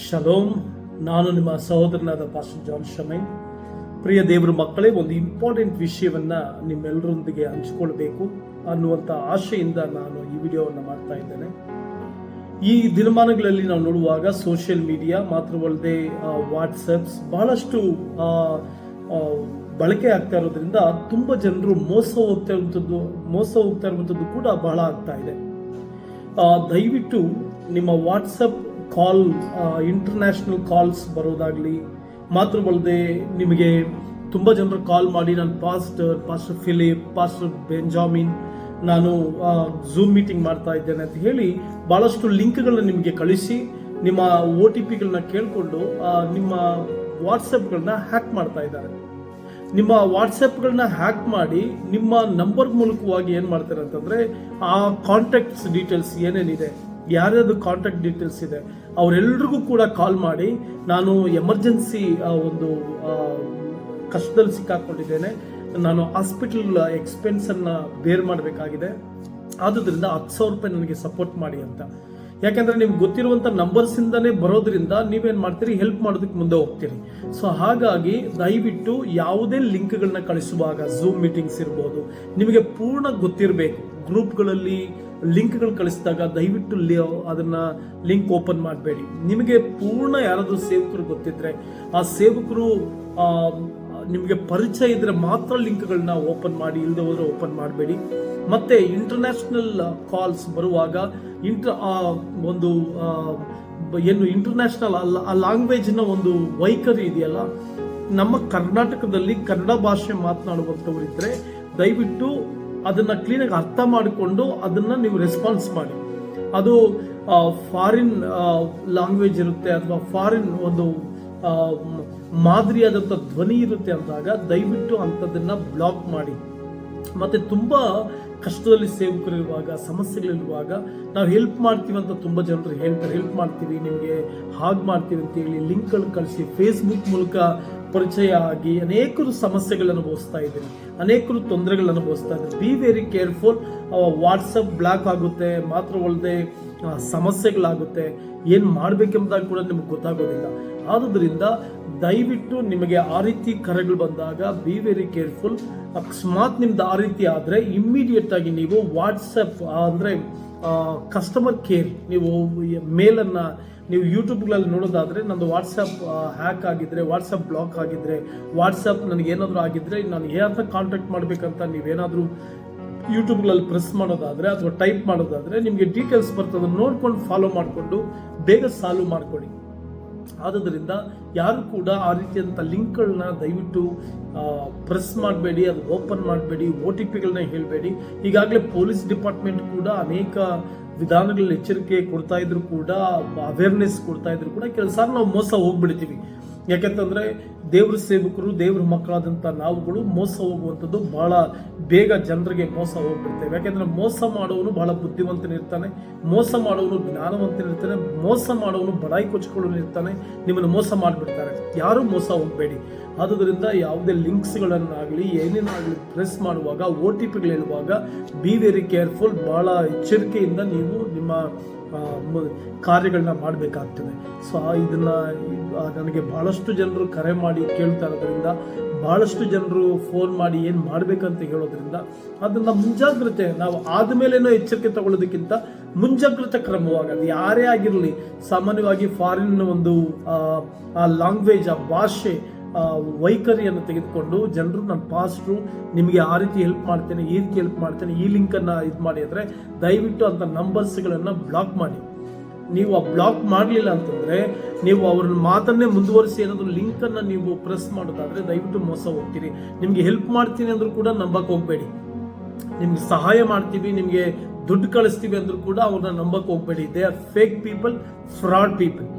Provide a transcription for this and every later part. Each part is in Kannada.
ಶಲೋಮ್. ನಾನು ನಿಮ್ಮ ಸಹೋದರನಾದ ಪಾಸ್ಟರ್ ಜಾನ್ ಶಮೈನ್. ಪ್ರಿಯ ದೇವರ ಮಕ್ಕಳೇ, ಒಂದು ಇಂಪಾರ್ಟೆಂಟ್ ವಿಷಯವನ್ನು ನಿಮ್ಮೆಲ್ಲರೊಂದಿಗೆ ಹಂಚಿಕೊಳ್ಬೇಕು ಅನ್ನುವಂಥ ಆಶೆಯಿಂದ ನಾನು ಈ ವಿಡಿಯೋವನ್ನು ಮಾಡ್ತಾ ಇದ್ದೇನೆ. ಈ ದಿನಮಾನಗಳಲ್ಲಿ ನಾವು ನೋಡುವಾಗ ಸೋಷಿಯಲ್ ಮೀಡಿಯಾ ಮಾತ್ರವಲ್ಲದೆ ವಾಟ್ಸಪ್ಸ್ ಬಹಳಷ್ಟು ಬಳಕೆ ಆಗ್ತಾ ಇರೋದ್ರಿಂದ ತುಂಬ ಜನರು ಮೋಸ ಹೋಗ್ತಾ ಇರುವಂಥದ್ದು ಕೂಡ ಬಹಳ ಆಗ್ತಾ ಇದೆ. ದಯವಿಟ್ಟು ನಿಮ್ಮ ವಾಟ್ಸಪ್ ಕಾಲ್, ಇಂಟರ್ನ್ಯಾಷನಲ್ ಕಾಲ್ಸ್ ಬರೋದಾಗಲಿ, ಮಾತ್ರವಲ್ಲದೆ ನಿಮಗೆ ತುಂಬ ಜನರು ಕಾಲ್ ಮಾಡಿ ನಾನು ಪಾಸ್ಟರ್ ಫಿಲಿಪ್, ಪಾಸ್ಟರ್ ಬೆಂಜಾಮಿನ್, ನಾನು ಝೂಮ್ ಮೀಟಿಂಗ್ ಮಾಡ್ತಾ ಇದ್ದೇನೆ ಅಂತ ಹೇಳಿ ಭಾಳಷ್ಟು ಲಿಂಕ್ಗಳನ್ನ ನಿಮಗೆ ಕಳಿಸಿ ನಿಮ್ಮ OTPಗಳನ್ನ ಕೇಳಿಕೊಂಡು ನಿಮ್ಮ ವಾಟ್ಸಪ್ಗಳನ್ನ ಹ್ಯಾಕ್ ಮಾಡ್ತಾ ಇದ್ದಾರೆ. ನಿಮ್ಮ ವಾಟ್ಸಪ್ಗಳನ್ನ ಹ್ಯಾಕ್ ಮಾಡಿ ನಿಮ್ಮ ನಂಬರ್ ಮೂಲಕವಾಗಿ ಏನು ಮಾಡ್ತಾರೆ ಅಂತಂದರೆ, ಆ ಕಾಂಟ್ಯಾಕ್ಟ್ಸ್ ಡೀಟೇಲ್ಸ್ ಏನೇನಿದೆ, ಯಾರ್ಯಾವುದು ಕಾಂಟ್ಯಾಕ್ಟ್ ಡೀಟೇಲ್ಸ್ ಇದೆ ಅವರೆಲ್ಲರಿಗೂ ಕೂಡ ಕಾಲ್ ಮಾಡಿ, ನಾನು ಎಮರ್ಜೆನ್ಸಿ ಒಂದು ಕಷ್ಟದಲ್ಲಿ ಸಿಕ್ಕಾಕೊಂಡಿದ್ದೇನೆ, ನಾನು ಹಾಸ್ಪಿಟಲ್ ಎಕ್ಸ್ಪೆನ್ಸನ್ನು ಬೇರ್ ಮಾಡಬೇಕಾಗಿದೆ, ಆದುದರಿಂದ 10,000 ರೂಪಾಯಿ ನನಗೆ ಸಪೋರ್ಟ್ ಮಾಡಿ ಅಂತ. ಯಾಕೆಂದರೆ ನಿಮ್ಗೆ ಗೊತ್ತಿರುವಂಥ ನಂಬರ್ಸಿಂದನೇ ಬರೋದ್ರಿಂದ ನೀವೇನು ಮಾಡ್ತೀರಿ, ಹೆಲ್ಪ್ ಮಾಡೋದಕ್ಕೆ ಮುಂದೆ ಹೋಗ್ತೀರಿ. ಸೊ ಹಾಗಾಗಿ ದಯವಿಟ್ಟು ಯಾವುದೇ ಲಿಂಕ್ಗಳನ್ನ ಕಳಿಸುವಾಗ, ಝೂಮ್ ಮೀಟಿಂಗ್ಸ್ ಇರ್ಬೋದು, ನಿಮಗೆ ಪೂರ್ಣ ಗೊತ್ತಿರಬೇಕು. ಗ್ರೂಪ್ಗಳಲ್ಲಿ ಲಿಂಕ್ಗಳು ಕಳಿಸಿದಾಗ ದಯವಿಟ್ಟು ಅದನ್ನು ಲಿಂಕ್ ಓಪನ್ ಮಾಡಬೇಡಿ. ನಿಮಗೆ ಪೂರ್ಣ ಯಾರಾದರೂ ಸೇವಕರು ಗೊತ್ತಿದ್ರೆ, ಆ ಸೇವಕರು ನಿಮಗೆ ಪರಿಚಯ ಇದ್ದರೆ ಮಾತ್ರ ಲಿಂಕ್ಗಳನ್ನ ಓಪನ್ ಮಾಡಿ, ಇಲ್ಲದೆ ಹೋದರೆ ಓಪನ್ ಮಾಡಬೇಡಿ. ಮತ್ತು ಇಂಟರ್ನ್ಯಾಷನಲ್ ಕಾಲ್ಸ್ ಬರುವಾಗ ಒಂದು ಏನು ಇಂಟರ್ನ್ಯಾಷನಲ್ ಆ ಲ್ಯಾಂಗ್ವೇಜ್ನ ಒಂದು ವೈಖರಿ ಇದೆಯಲ್ಲ, ನಮ್ಮ ಕರ್ನಾಟಕದಲ್ಲಿ ಕನ್ನಡ ಭಾಷೆ ಮಾತನಾಡುವಂಥವರಿದ್ದರೆ ದಯವಿಟ್ಟು ಅದನ್ನು ಕ್ಲೀನಾಗಿ ಅರ್ಥ ಮಾಡಿಕೊಂಡು ಅದನ್ನು ನೀವು ರೆಸ್ಪಾನ್ಸ್ ಮಾಡಿ. ಅದು ಫಾರಿನ್ ಲ್ಯಾಂಗ್ವೇಜ್ ಇರುತ್ತೆ ಅಥವಾ ಫಾರಿನ್ ಒಂದು ಮಾದರಿಯಾದಂಥ ಧ್ವನಿ ಇರುತ್ತೆ ಅಂದಾಗ ದಯವಿಟ್ಟು ಅಂಥದ್ದನ್ನು ಬ್ಲಾಕ್ ಮಾಡಿ. ಮತ್ತು ತುಂಬ ಕಷ್ಟದಲ್ಲಿ ಸೇವಕರಿರುವಾಗ, ಸಮಸ್ಯೆಗಳಿರುವಾಗ ನಾವು ಹೆಲ್ಪ್ ಮಾಡ್ತೀವಿ ಅಂತ ತುಂಬ ಜನರು ಹೇಳ್ತಾರೆ. ಹೆಲ್ಪ್ ಮಾಡ್ತೀವಿ, ನಿಮಗೆ ಹಾಗೆ ಮಾಡ್ತೀವಿ ಅಂತೇಳಿ ಲಿಂಕ್ಗಳು ಕಳಿಸಿ ಫೇಸ್ಬುಕ್ ಮೂಲಕ ಪರಿಚಯ ಆಗಿ ಅನೇಕರು ಸಮಸ್ಯೆಗಳನ್ನು ಅನುಭವಿಸ್ತಾ ಇದ್ದೀರಿ, ಅನೇಕರು ತೊಂದರೆಗಳನ್ನು ಅನುಭವಿಸ್ತಾ ಇದ್ದಾರೆ. Be very careful. WhatsApp block ಆಗುತ್ತೆ, ಮಾತ್ರವಲ್ಲದೆ ಸಮಸ್ಯೆಗಳಾಗುತ್ತೆ, ಏನು ಮಾಡಬೇಕೆಂಬುದಾಗ ಕೂಡ ನಿಮಗೆ ಗೊತ್ತಾಗೋದಿಲ್ಲ. ಆದುದರಿಂದ ದಯವಿಟ್ಟು ನಿಮಗೆ ಆ ರೀತಿ ಕರೆಗಳು ಬಂದಾಗ ಬಿ ವೆರಿ ಕೇರ್ಫುಲ್. ಅಕಸ್ಮಾತ್ ನಿಮ್ದು ಆ ರೀತಿ ಆದರೆ ಇಮ್ಮಿಡಿಯೇಟ್ ಆಗಿ ನೀವು ವಾಟ್ಸಪ್ ಅಂದರೆ ಕಸ್ಟಮರ್ ಕೇರ್, ನೀವು ಮೇಲನ್ನು ನೀವು ಯೂಟ್ಯೂಬ್ಗಳಲ್ಲಿ ನೋಡೋದಾದರೆ, ನಂದು ವಾಟ್ಸಪ್ ಹ್ಯಾಕ್ ಆಗಿದ್ದರೆ, ವಾಟ್ಸಪ್ ಬ್ಲಾಕ್ ಆಗಿದ್ದರೆ, ವಾಟ್ಸಪ್ ನನಗೇನಾದರೂ ಆಗಿದ್ದರೆ, ನಾನು ಏನಂತ ಕಾಂಟ್ಯಾಕ್ಟ್ ಮಾಡಬೇಕಂತ ನೀವೇನಾದರೂ ಯೂಟ್ಯೂಬ್ಗಳಲ್ಲಿ ಪ್ರೆಸ್ ಮಾಡೋದಾದರೆ ಅಥವಾ ಟೈಪ್ ಮಾಡೋದಾದರೆ ನಿಮಗೆ ಡೀಟೇಲ್ಸ್ ಬರ್ತದೆ, ನೋಡ್ಕೊಂಡು ಫಾಲೋ ಮಾಡಿಕೊಂಡು ಬೇಗ ಸಾಲ್ವ್ ಮಾಡಿಕೊಡಿ. ಆದುದರಿಂದ ಯಾರು ಕೂಡ ಆ ರೀತಿಯಂಥ ಲಿಂಕ್ಗಳನ್ನ ದಯವಿಟ್ಟು ಪ್ರೆಸ್ ಮಾಡಬೇಡಿ, ಅದು ಓಪನ್ ಮಾಡಬೇಡಿ, OTPಗಳನ್ನ ಹೇಳಬೇಡಿ. ಈಗಾಗಲೇ ಪೊಲೀಸ್ ಡಿಪಾರ್ಟ್ಮೆಂಟ್ ಕೂಡ ಅನೇಕ ವಿಧಾನಗಳಲ್ಲಿ ಎಚ್ಚರಿಕೆ ಕೊಡ್ತಾ ಇದ್ರು ಕೂಡ, ಅವೇರ್ನೆಸ್ ಕೊಡ್ತಾ ಇದ್ರು ಕೂಡ, ಕೆಲಸ ನಾವು ಮೋಸ ಹೋಗ್ಬಿಡ್ತೀವಿ. ಯಾಕೆಂತಂದರೆ ದೇವ್ರ ಸೇವಕರು, ದೇವ್ರ ಮಕ್ಕಳಾದಂಥ ನಾವುಗಳು ಮೋಸ ಹೋಗುವಂಥದ್ದು ಬಹಳ ಬೇಗ ಜನರಿಗೆ ಮೋಸ ಹೋಗ್ಬಿಡ್ತೇವೆ. ಯಾಕೆಂದರೆ ಮೋಸ ಮಾಡೋನು ಬಹಳ ಬುದ್ಧಿವಂತನಿರ್ತಾನೆ, ಮೋಸ ಮಾಡೋನು ಜ್ಞಾನವಂತನಿರ್ತಾನೆ, ಮೋಸ ಮಾಡೋನು ಬಡಾಯಿ ಕೊಚ್ಕೊಳ್ಳೋನು ಇರ್ತಾನೆ, ನಿಮ್ಮನ್ನು ಮೋಸ ಮಾಡಿಬಿಡ್ತಾರೆ. ಯಾರೂ ಮೋಸ ಹೋಗಬೇಡಿ. ಆದುದರಿಂದ ಯಾವುದೇ ಲಿಂಕ್ಸ್ಗಳನ್ನಾಗಲಿ ಏನೇನಾಗಲಿ ಪ್ರೆಸ್ ಮಾಡುವಾಗ, OTPಗಳು ಹೇಳುವಾಗ ಬಿ ವೆರಿ ಕೇರ್ಫುಲ್. ಭಾಳ ಎಚ್ಚರಿಕೆಯಿಂದ ನೀವು ನಿಮ್ಮ ಕಾರ್ಯಗಳನ್ನ ಮಾಡಬೇಕಾಗ್ತದೆ. ಸೊ ಇದನ್ನು ನನಗೆ ಭಾಳಷ್ಟು ಜನರು ಕರೆ ಮಾಡಿ ಕೇಳ್ತಾ ಇರೋದ್ರಿಂದ, ಭಾಳಷ್ಟು ಜನರು ಫೋನ್ ಮಾಡಿ ಏನು ಮಾಡಬೇಕಂತ ಹೇಳೋದ್ರಿಂದ ಅದನ್ನು ಮುಂಜಾಗ್ರತೆ, ನಾವು ಆದಮೇಲೇನೋ ಎಚ್ಚರಿಕೆ ತಗೊಳ್ಳೋದಕ್ಕಿಂತ ಮುಂಜಾಗ್ರತೆ ಕ್ರಮವಾಗಿ, ಅದು ಯಾರೇ ಆಗಿರಲಿ, ಸಾಮಾನ್ಯವಾಗಿ ಫಾರಿನ್ ಒಂದು ಲ್ಯಾಂಗ್ವೇಜ್, ಆ ಭಾಷೆ ವೈಖರಿಯನ್ನು ತೆಗೆದುಕೊಂಡು ಜನರು, ನನ್ನ ಪಾಸ್ಟ್ರು ನಿಮಗೆ ಆ ರೀತಿ ಹೆಲ್ಪ್ ಮಾಡ್ತೇನೆ, ಈ ರೀತಿ ಹೆಲ್ಪ್ ಮಾಡ್ತೇನೆ, ಈ ಲಿಂಕನ್ನು ಇದು ಮಾಡಿ ಅಂದರೆ ದಯವಿಟ್ಟು ಅಂಥ ನಂಬರ್ಸ್ಗಳನ್ನು ಬ್ಲಾಕ್ ಮಾಡಿ. ನೀವು ಆ ಬ್ಲಾಕ್ ಮಾಡಲಿಲ್ಲ ಅಂತಂದರೆ, ನೀವು ಅವ್ರನ್ನ ಮಾತನ್ನೇ ಮುಂದುವರಿಸಿ ಏನಾದರೂ ಲಿಂಕನ್ನು ನೀವು ಪ್ರೆಸ್ ಮಾಡೋದಾದರೆ ದಯವಿಟ್ಟು ಮೋಸ ಹೋಗ್ತೀರಿ. ನಿಮಗೆ ಹೆಲ್ಪ್ ಮಾಡ್ತೀನಿ ಅಂದರೂ ಕೂಡ ನಂಬಕ್ಕೆ ಹೋಗಬೇಡಿ. ನಿಮ್ಗೆ ಸಹಾಯ ಮಾಡ್ತೀವಿ, ನಿಮಗೆ ದುಡ್ಡು ಕಳಿಸ್ತೀವಿ ಅಂದರೂ ಕೂಡ ಅವ್ರನ್ನ ನಂಬಕ್ಕೆ ಹೋಗಬೇಡಿ. They are fake people, fraud people.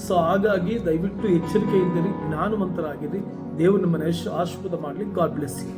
So ಹಾಗಾಗಿ ದಯವಿಟ್ಟು ಎಚ್ಚರಿಕೆಯಿಂದಿರಿ, ಜ್ಞಾನವಂತರಾಗಿರಿ. ದೇವರು ನಿಮ್ಮನ್ನು ಆಶೀರ್ವಾದ ಮಾಡಲಿ. God bless you.